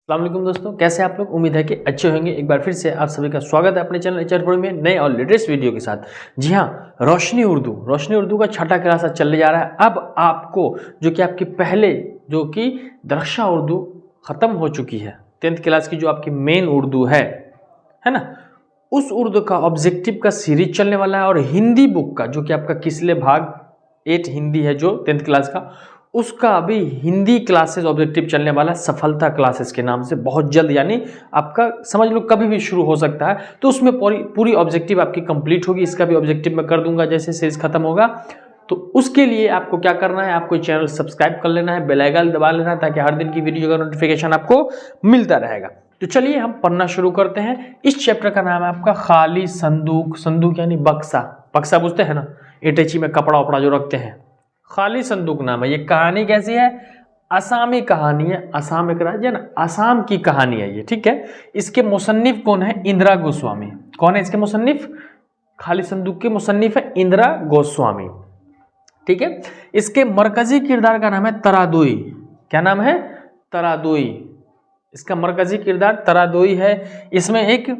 अस्सलाम वालेकुम दोस्तों, कैसे आप लोग। उम्मीद है कि अच्छे होंगे। एक बार फिर से आप सभी का स्वागत है अपने चैनल एचआर में नए और लेटेस्ट वीडियो के साथ। जी हाँ, रोशनी उर्दू का छठा क्लास आज चलने जा रहा है। अब आपको जो कि आपकी पहले जो कि दरख्शा उर्दू ख़त्म हो चुकी है, 10th क्लास की जो आपकी मेन उर्दू है ना, उस उर्दू का ऑब्जेक्टिव का सीरीज चलने वाला है। और हिंदी बुक का जो कि आपका किसले भाग 8 हिंदी है जो 10th क्लास का, उसका अभी हिंदी क्लासेस ऑब्जेक्टिव चलने वाला है सफलता क्लासेस के नाम से। बहुत जल्द, यानी आपका समझ लो कभी भी शुरू हो सकता है। तो उसमें पूरी ऑब्जेक्टिव आपकी कंप्लीट होगी। इसका भी ऑब्जेक्टिव मैं कर दूंगा जैसे सीरीज खत्म होगा। तो उसके लिए आपको क्या करना है, आपको चैनल सब्सक्राइब कर लेना है, बेल आइकन दबा लेना है, ताकि हर दिन की वीडियो का नोटिफिकेशन आपको मिलता रहेगा। तो चलिए हम पढ़ना शुरू करते हैं। इस चैप्टर का नाम है आपका खाली संदूक। संदूक यानी बक्सा। बक्सा बुझते हैं ना, एटेची में कपड़ा वपड़ा जो रखते हैं, खाली संदूक नाम है। ये कहानी कैसी है, असमी कहानी है। असम एक राज्य ना, असम की कहानी है ये, ठीक है। इसके मुसन्निफ कौन है, इंदिरा गोस्वामी। कौन है इसके मुसन्निफ, खाली संदूक के मुसन्निफ है इंदिरा गोस्वामी, ठीक है। इसके मरकजी किरदार का नाम है तरादुई। क्या नाम है, तरादुई। इसका मरकजी किरदार तरादुई है। इसमें एक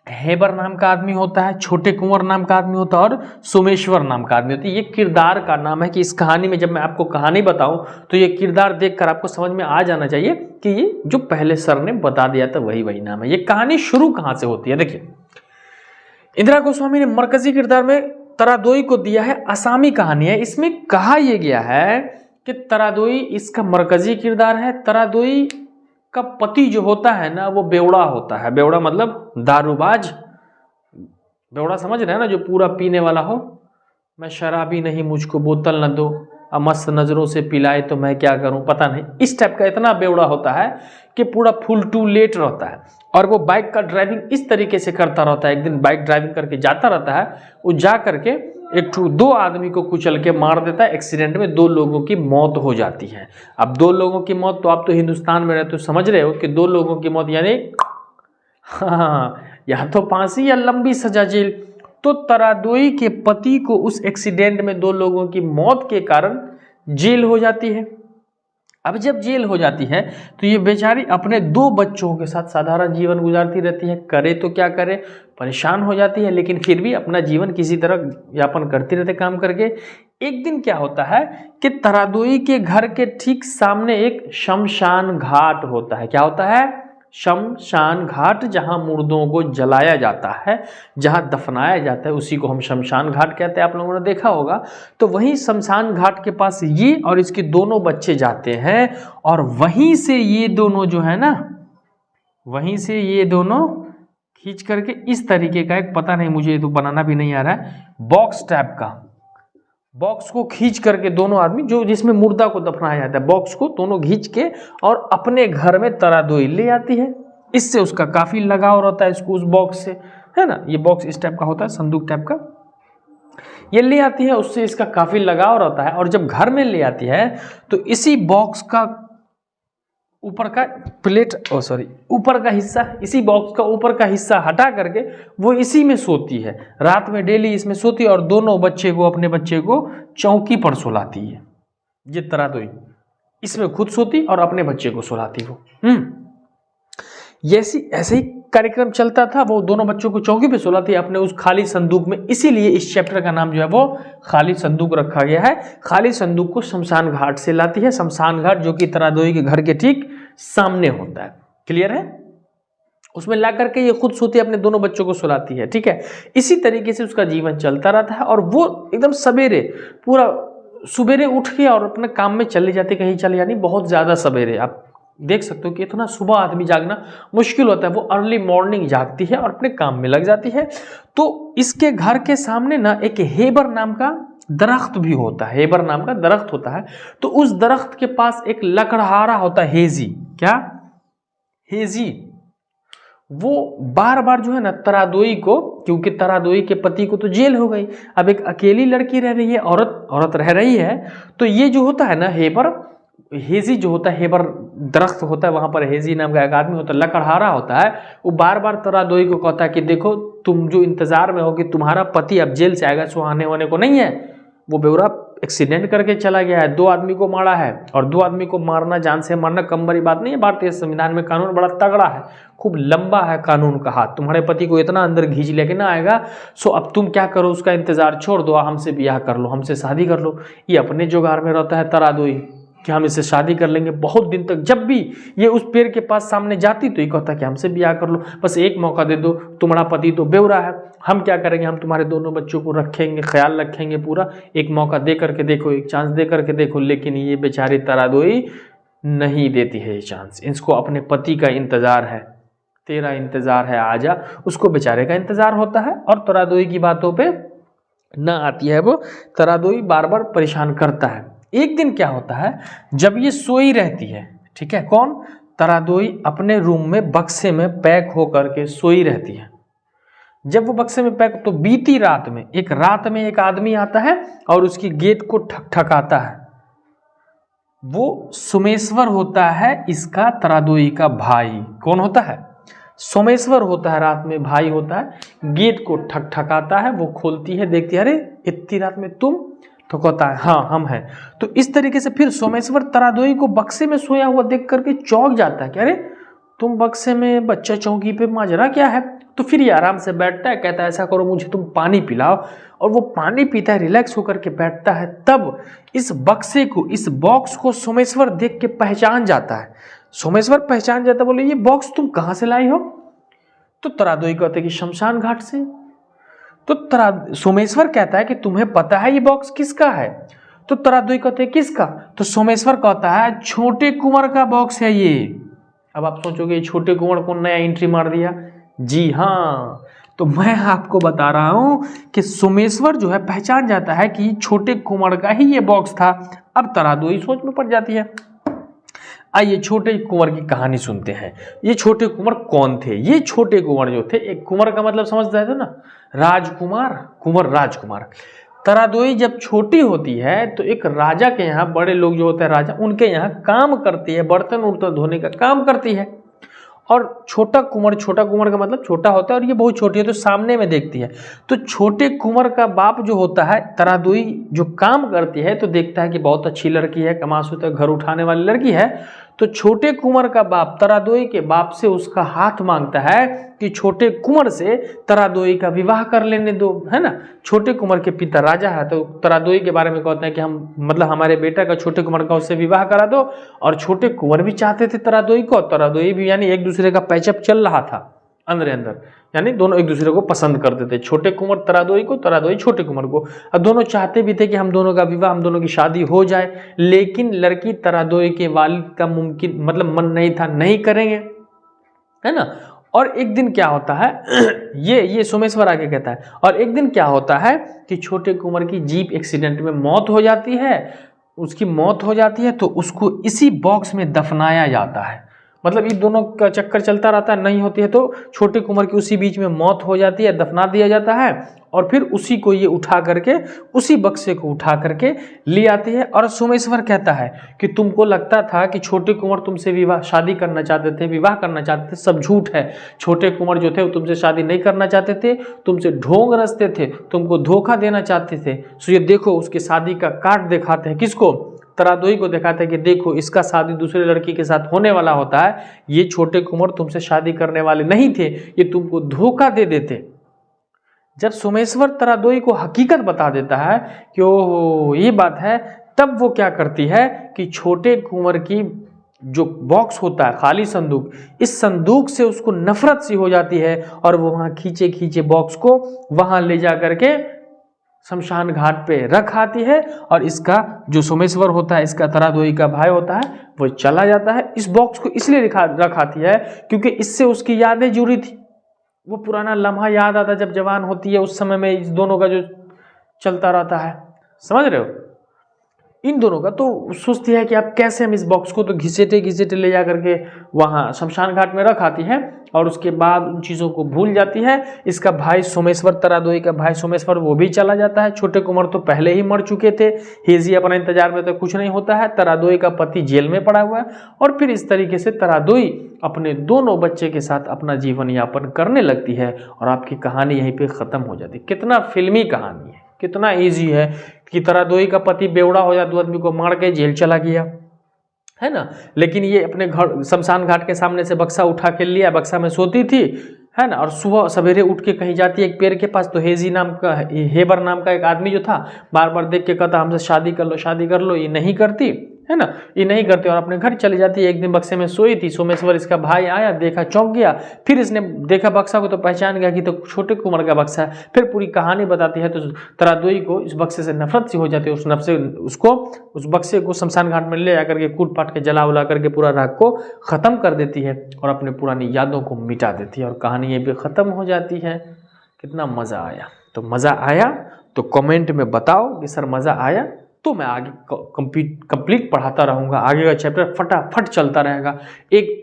हेबर नाम का आदमी होता है, छोटे कुंवर नाम का आदमी होता है और सोमेश्वर नाम का आदमी होता है। ये किरदार का नाम है कि इस कहानी में जब मैं आपको कहानी बताऊं तो ये किरदार देखकर आपको समझ में आ जाना चाहिए कि ये जो पहले सर ने बता दिया था वही नाम है। ये कहानी शुरू कहां से होती है, देखिए। इंदिरा गोस्वामी ने मरकजी किरदार में तरादोई को दिया है, असामी कहानी है। इसमें कहा यह गया है कि तरादोई इसका मरकजी किरदार है। तरादोई का पति जो होता है ना, वो बेवड़ा होता है। बेवड़ा मतलब दारूबाज। बेवड़ा समझ रहे हैं ना, जो पूरा पीने वाला हो। मैं शराबी नहीं, मुझको बोतल न दो, मस्त नजरों से पिलाए तो मैं क्या करूं, पता नहीं, इस टाइप का इतना बेवड़ा होता है कि पूरा फुल टू लेट रहता है। और वो बाइक का ड्राइविंग इस तरीके से करता रहता है। एक दिन बाइक ड्राइविंग करके जाता रहता है, वो जा करके दो आदमी को कुचल के मार देता है। एक्सीडेंट में 2 लोगों की मौत हो जाती है। अब 2 लोगों की मौत, तो आप तो हिंदुस्तान में रहते हो, समझ रहे हो कि 2 लोगों की मौत यानी हाँ, या तो फांसी या लंबी सजा जेल। तो तरादोई के पति को उस एक्सीडेंट में 2 लोगों की मौत के कारण जेल हो जाती है। अब जब जेल हो जाती है तो ये बेचारी अपने 2 बच्चों के साथ साधारण जीवन गुजारती रहती है। करे तो क्या करे, परेशान हो जाती है, लेकिन फिर भी अपना जीवन किसी तरह यापन करती रहते काम करके। एक दिन क्या होता है कि तरादोई के घर के ठीक सामने एक शमशान घाट होता है। क्या होता है, शमशान घाट, जहां मुर्दों को जलाया जाता है, जहां दफनाया जाता है, उसी को हम शमशान घाट कहते हैं। आप लोगों ने देखा होगा। तो वहीं शमशान घाट के पास ये और इसके दोनों बच्चे जाते हैं, और वहीं से ये दोनों जो है ना, वहीं से ये दोनों खींच करके इस तरीके का एक, पता नहीं मुझे तो बनाना भी नहीं आ रहा है, बॉक्स टाइप का, बॉक्स को खींच करके दोनों आदमी जो जिसमें मुर्दा को दफनाया जाता है, बॉक्स को दोनों खींच के और अपने घर में तरादोई ले आती है। इससे उसका काफी लगाव रहता है इसको उस बॉक्स से, है ना। ये बॉक्स इस टाइप का होता है, संदूक टाइप का, ये ले आती है, उससे इसका काफी लगाव रहता है। और जब घर में ले आती है तो इसी बॉक्स का ऊपर का प्लेट, ऊपर का हिस्सा, इसी बॉक्स का ऊपर का हिस्सा हटा करके वो इसी में सोती है। रात में डेली इसमें सोती है और दोनों बच्चे को, अपने बच्चे को चौकी पर सुलाती है। ये तरादोई इसमें खुद सोती और अपने बच्चे को सुलाती वो। ऐसे ही कार्यक्रम चलता था। वो दोनों बच्चों को चौकी पे सुलाती है अपने उस खाली संदूक में। इसीलिए इस चैप्टर का नाम जो है वो खाली संदूक रखा गया है। खाली संदूक को शमशान घाट से लाती है। शमशान घाट जो कि तरादोई के घर के ठीक सामने होता है। क्लियर है। उसमें ला करके ये खुद सोती है, अपने दोनों बच्चों को सुलाती है, ठीक है। इसी तरीके से उसका जीवन चलता रहता है। और वो एकदम सवेरे, पूरा सुबेरे उठ के और अपने काम में चले जाते, कहीं चले, यानी बहुत ज्यादा सवेरे। आप देख सकते हो कि इतना सुबह आदमी जागना मुश्किल होता है। वो अर्ली मॉर्निंग जागती है और अपने काम में लग जाती है। तो इसके घर के सामने ना एक हेबर नाम का दरख्त भी होता है। हेबर नाम का दरख्त होता है। तो उस दरख्त के पास एक लकड़हारा होता है, हेजी। क्या, हेजी। वो बार बार जो है ना तरादोई को, क्योंकि तरादोई के पति को तो जेल हो गई, अब एक अकेली लड़की रह रही है, औरत रह रही है। तो ये जो होता है ना हेबर, हेजी जो होता है, हेबर दरख्त होता है, वहां पर हेजी नाम का एक आदमी होता है, लकड़हारा होता है। वो बार बार तरादोई को कहता है कि देखो, तुम जो इंतजार में हो कि तुम्हारा पति अब जेल से आएगा, सुहाने होने को नहीं है। वो बेवड़ा एक्सीडेंट करके चला गया है, 2 आदमी को मारा है, और 2 आदमी को मारना, जान से मारना कम बड़ी बात नहीं है। भारतीय संविधान में कानून बड़ा तगड़ा है, खूब लंबा है कानून का हाथ। तुम्हारे पति को इतना अंदर घींच लेके ना आएगा, सो अब तुम क्या करो, उसका इंतजार छोड़ दो, हमसे ब्याह कर लो, हमसे शादी कर लो। ये अपने जुगाड़ में रहता है तरादोई कि हम इससे शादी कर लेंगे। बहुत दिन तक जब भी ये उस पेड़ के पास सामने जाती तो ये कहता कि हमसे ब्याह कर लो, बस एक मौका दे दो, तुम्हारा पति तो बेवरा है, हम क्या करेंगे, हम तुम्हारे दोनों बच्चों को रखेंगे, ख्याल रखेंगे पूरा, एक मौका दे करके देखो, एक चांस दे करके देखो। लेकिन ये बेचारी तरादोई नहीं देती है ये चांस, इसको अपने पति का इंतजार है, तेरा इंतजार है आजा, उसको बेचारे का इंतजार होता है। और तरादोई की बातों पे ना आती है वो, तरादोई बार बार परेशान करता है। एक दिन क्या होता है, जब ये सोई रहती है, ठीक है, कौन, तरादोई अपने रूम में बक्से में पैक होकर के सोई रहती है। जब वो बक्से में पैक, तो बीती रात में एक आदमी आता है और उसकी गेट को ठकठकाता है। वो सोमेश्वर होता है इसका, तरादोई का भाई। कौन होता है, सोमेश्वर होता है, रात में भाई होता है। गेट को ठकठकाता है, वो खोलती है, देखती है, अरे इतनी रात में तुम, तो कहता है हाँ हम हैं। तो इस तरीके से फिर सोमेश्वर तरादोई को बक्से में सोया हुआ देख करके चौंक जाता है कि अरे तुम बक्से में, बच्चा चौकी पे, माजरा क्या है। तो फिर ये आराम से बैठता है, कहता है ऐसा करो, मुझे तुम पानी पिलाओ, और वो पानी पीता है, रिलैक्स होकर के बैठता है। तब इस बक्से को, इस बॉक्स को सोमेश्वर देख के पहचान जाता है। सोमेश्वर पहचान जाता, बोले ये बॉक्स तुम कहाँ से लाई हो। तो तरादोई कहते कि शमशान घाट से। तो सोमेश्वर कहता है कि तुम्हें पता है ये बॉक्स किसका है। तो तरादोई कहते हैं किसका। तो सोमेश्वर कहता है छोटे कुंवर का बॉक्स है ये। अब आप सोचोगे छोटे कुंवर को नया एंट्री मार दिया। जी हाँ, तो मैं आपको बता रहा हूं कि सोमेश्वर जो है पहचान जाता है कि छोटे कुंवर का ही ये बॉक्स था। अब तरादोई सोच में पड़ जाती है। आइए छोटे कुंवर की कहानी सुनते हैं। ये छोटे कुंवर कौन थे। ये छोटे कुंवर जो थे, एक कुंवर का मतलब समझते थे ना, राजकुमार, कुंवर राजकुमार। तरादोई जब छोटी होती है तो एक राजा के यहाँ, बड़े लोग जो होते हैं राजा, उनके यहाँ काम करती है, बर्तन उर्तन धोने का काम करती है। और छोटा कुंवर का मतलब छोटा होता है, और ये बहुत छोटी है तो सामने में देखती है। तो छोटे कुंवर का बाप जो होता है, तरादोई जो काम करती है तो देखता है कि बहुत अच्छी लड़की है, कमासुता घर उठाने वाली लड़की है। तो छोटे कुंवर का बाप तरादोई के बाप से उसका हाथ मांगता है कि छोटे कुंवर से तरादोई का विवाह कर लेने दो, है ना। छोटे कुंवर के पिता राजा है, तो तरादोई के बारे में कहते हैं कि हम, मतलब हमारे बेटा का, छोटे कुंवर का उससे विवाह करा दो। और छोटे कुंवर भी चाहते थे तरादोई को, तरादोई भी, यानी एक दूसरे का पैचअप चल रहा था अंदर अंदर, यानी दोनों एक दूसरे को पसंद करते थे। छोटे कुंवर तरादोई को, तरादोई छोटे कुंवर को। और दोनों चाहते भी थे कि हम दोनों का विवाह, हम दोनों की शादी हो जाए। लेकिन लड़की तरादोई के वालिद का मुमकिन, मतलब मन नहीं था, नहीं करेंगे, है ना। और एक दिन क्या होता है ये सोमेश्वर आगे कहता है, और एक दिन क्या होता है कि छोटे कुंवर की जीप एक्सीडेंट में मौत हो जाती है। उसकी मौत हो जाती है तो उसको इसी बॉक्स में दफनाया जाता है। मतलब ये दोनों का चक्कर चलता रहता है, नहीं होती है तो छोटे कुंवर की उसी बीच में मौत हो जाती है, दफना दिया जाता है। और फिर उसी को ये उठा करके, उसी बक्से को उठा करके ले आती है। और सोमेश्वर कहता है कि तुमको लगता था कि छोटे कुंवर तुमसे विवाह, शादी करना चाहते थे, विवाह करना चाहते थे, सब झूठ है। छोटे कुंवर जो थे वो तुमसे शादी नहीं करना चाहते थे, तुमसे ढोंग रचते थे, तुमको धोखा देना चाहते थे। सो ये देखो, उसके शादी का कार्ड दिखाते हैं, किसको, तरादोई को दिखाते हैं कि देखो इसका शादी दूसरे लड़की के साथ होने वाला होता है। ये छोटे कुंवर तुमसे शादी करने वाले नहीं थे, ये तुमको धोखा दे देते। जब सोमेश्वर तरादोई को हकीकत बता देता है कि ओह ये बात है, तब वो क्या करती है कि छोटे कुंवर की जो बॉक्स होता है, खाली संदूक, इस संदूक से उसको नफरत सी हो जाती है। और वो वहां खींचे खींचे बॉक्स को वहां ले जा करके शमशान घाट पे रख आती है। और इसका जो सोमेश्वर होता है, इसका तरादोई का भाई होता है, वो चला जाता है। इस बॉक्स को इसलिए रख आती है क्योंकि इससे उसकी यादें जुड़ी थी। वो पुराना लम्हा याद आता जब जवान होती है, उस समय में इस दोनों का जो चलता रहता है, समझ रहे हो, इन दोनों का। तो सोचती है कि आप कैसे हम इस बॉक्स को, तो घिसेटे घिसेटे ले जा करके वहाँ शमशान घाट में रख आती है। और उसके बाद उन चीज़ों को भूल जाती है। इसका भाई सोमेश्वर, तरादोई का भाई सोमेश्वर, वो भी चला जाता है। छोटे कुंवर तो पहले ही मर चुके थे, हेजी अपना इंतजार में तो कुछ नहीं होता है। तरादोई का पति जेल में पड़ा हुआ है। और फिर इस तरीके से तरादोई अपने दोनों बच्चे के साथ अपना जीवन यापन करने लगती है। और आपकी कहानी यहीं पर ख़त्म हो जाती है। कितना फिल्मी कहानी है, कितना ईजी है, की तरह दोई का पति बेवड़ा हो जाए, 2 आदमी को मार के जेल चला गया, है ना। लेकिन ये अपने घर शमशान घाट के सामने से बक्सा उठा के लिया, बक्सा में सोती थी, है ना। और सुबह सवेरे उठ के कहीं जाती है एक पेड़ के पास, तो हेबर नाम का एक आदमी जो था बार बार देख के कहता हमसे शादी कर लो, शादी कर लो, ये नहीं करती, है ना, ये नहीं करती और अपने घर चली जाती है। एक दिन बक्से में सोई थी, सोमेश्वर इसका भाई आया, देखा, चौंक गया, फिर इसने देखा बक्सा को तो पहचान गया कि तो छोटे उम्र का बक्सा है। फिर पूरी कहानी बताती है, तो तरादोई को इस बक्से से नफरत सी हो जाती है, उस बक्से को शमशान घाट में ले आकर के कूट पाट के जला उला करके पूरा राग को खत्म कर देती है और अपने पुरानी यादों को मिटा देती है और कहानी ये भी खत्म हो जाती है। कितना मजा आया? तो मजा आया तो कमेंट में बताओ कि सर मजा आया, तो मैं आगे कंप्लीट पढ़ाता रहूँगा। आगे का चैप्टर फटाफट चलता रहेगा।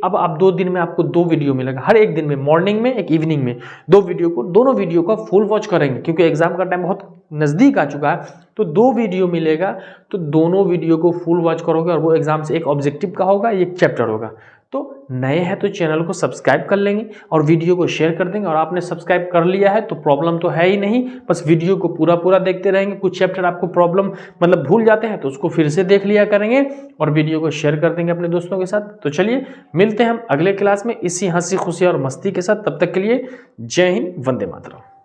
अब आप 2 दिन में आपको 2 वीडियो मिलेगा, हर एक दिन में, मॉर्निंग में एक इवनिंग में, दोनों वीडियो का फुल वॉच करेंगे क्योंकि एग्जाम का टाइम बहुत नज़दीक आ चुका है। तो 2 वीडियो मिलेगा, तो दोनों वीडियो को फुल वॉच करोगे और वो एग्जाम से एक ऑब्जेक्टिव का होगा, एक चैप्टर होगा। तो नए हैं तो चैनल को सब्सक्राइब कर लेंगे और वीडियो को शेयर कर देंगे। और आपने सब्सक्राइब कर लिया है तो प्रॉब्लम तो है ही नहीं, बस वीडियो को पूरा देखते रहेंगे। कुछ चैप्टर आपको प्रॉब्लम मतलब भूल जाते हैं तो उसको फिर से देख लिया करेंगे और वीडियो को शेयर कर देंगे अपने दोस्तों के साथ। तो चलिए मिलते हैं हम अगले क्लास में इसी हंसी खुशी और मस्ती के साथ। तब तक के लिए जय हिंद, वंदे मातरम।